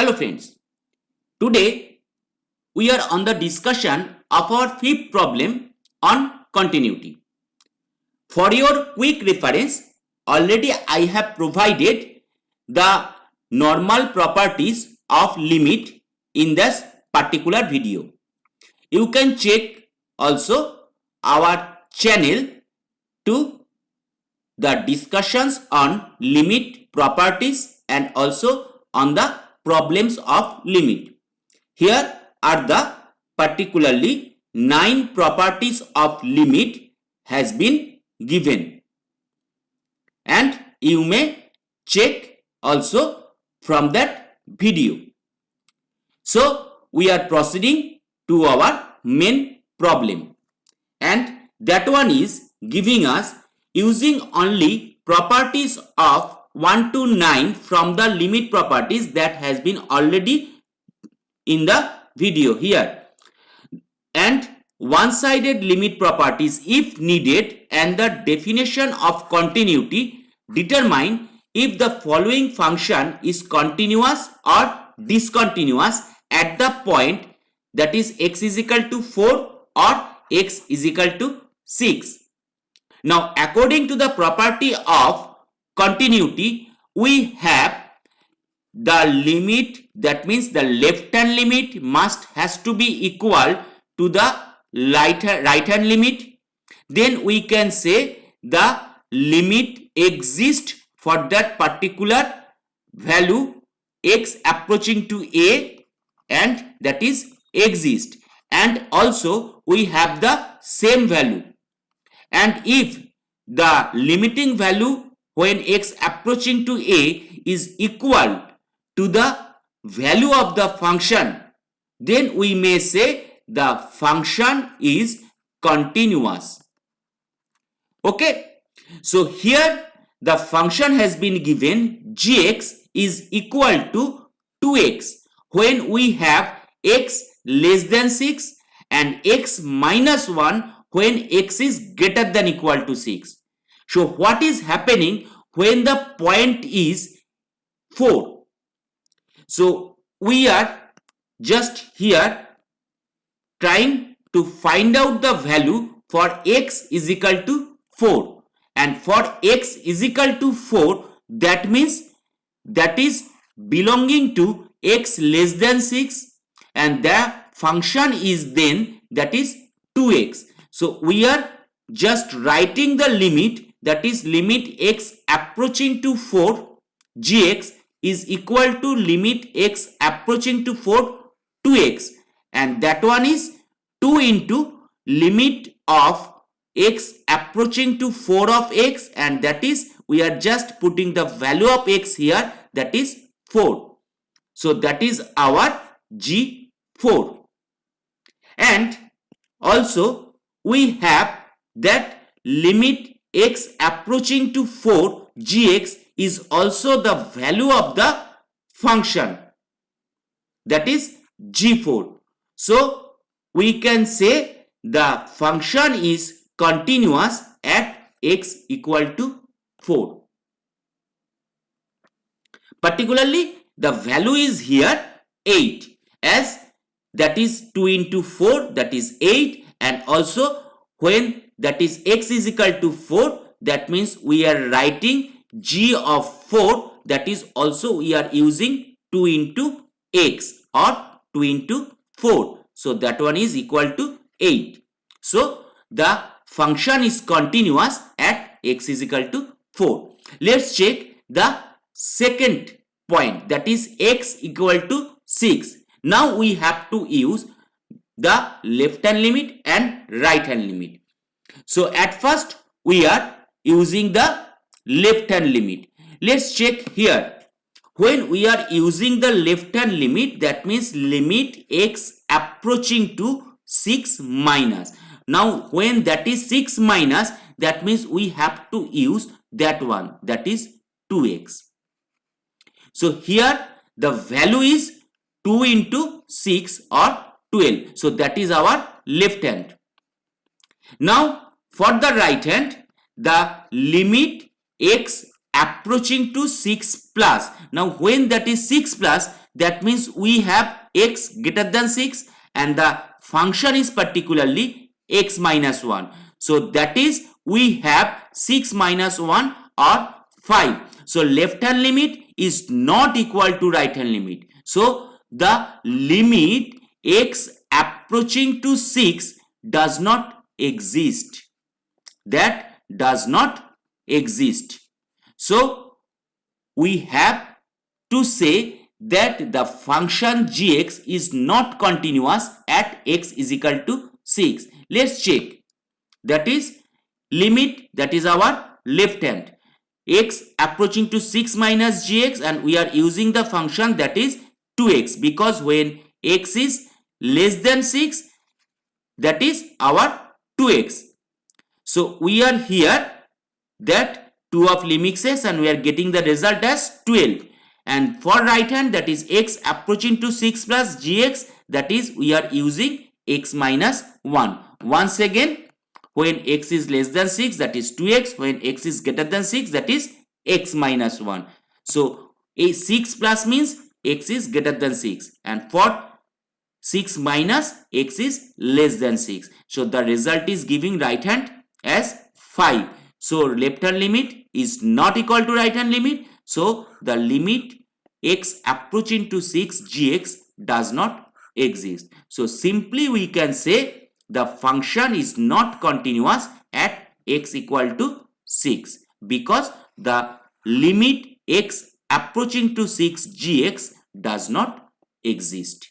Hello friends, today we are on the discussion of our fifth problem on continuity. For your quick reference, already I have provided the normal properties of limit in this particular video. You can check also our channel to the discussions on limit properties and also on the problems of limit. Here are the particularly 9 properties of limit has been given, and you may check also from that video. So we are proceeding to our main problem, and that one is giving us using only properties of 1 to 9 from the limit properties that has been already in the video here, and one-sided limit properties if needed, and the definition of continuity. Determine if the following function is continuous or discontinuous at the point that is x is equal to 4 or x is equal to 6. Now, according to the property of continuity, we have the limit, that means the left hand limit has to be equal to the right hand limit. Then we can say the limit exists for that particular value x approaching to a, and that is exist, and also we have the same value. And if the limiting value when x approaching to a is equal to the value of the function, then we may say the function is continuous. Okay, so here the function has been given gx is equal to 2x when we have x less than 6 and x minus 1 when x is greater than equal to 6. So what is happening when the point is 4? So we are just here trying to find out the value for x is equal to 4, and for x is equal to 4, that means that is belonging to x less than 6, and the function is then that is 2x. So we are just writing the limit, that is limit x approaching to 4 gx is equal to limit x approaching to 4 2x, and that one is 2 into limit of x approaching to 4 of x, and that is we are just putting the value of x here, that is 4. So that is our g4. And also we have that limit x approaching to 4 gx is also the value of the function, that is g4. So we can say the function is continuous at x equal to 4. Particularly the value is here 8, as that is 2 into 4, that is 8, and also when that is x is equal to 4, that means we are writing g of 4, that is also we are using 2 into x or 2 into 4. So that one is equal to 8. So the function is continuous at x is equal to 4. Let's check the second point, that is x equal to 6. Now we have to use the left hand limit and right hand limit. So at first we are using the left hand limit. Let's check here. When we are using the left hand limit, that means limit x approaching to 6 minus. Now when that is 6 minus, that means we have to use that one, that is 2x. So here the value is 2 into 6 or 12. So that is our left hand. Now for the right hand, the limit x approaching to 6 plus. Now when that is 6 plus, that means we have x greater than 6 and the function is particularly x minus 1. So that is we have 6 minus 1 or 5. So left hand limit is not equal to right hand limit. So the limit x approaching to 6 does not exist. That does not exist. So we have to say that the function gx is not continuous at x is equal to 6. Let's check. That is limit, that is our left hand, x approaching to 6 minus gx, and we are using the function that is 2x because when x is less than 6, that is our 2x. So we are here that 2 of limit s and we are getting the result as 12. And for right hand, that is x approaching to 6 plus gx, that is we are using x minus 1. Once again, when x is less than 6, that is 2x. When x is greater than 6, that is x minus 1. So a 6 plus means x is greater than 6, and for 6 minus x is less than 6. So the result is giving right hand as 5. So left hand limit is not equal to right hand limit. So the limit x approaching to 6 gx does not exist. So simply we can say the function is not continuous at x equal to 6 because the limit x approaching to 6 gx does not exist.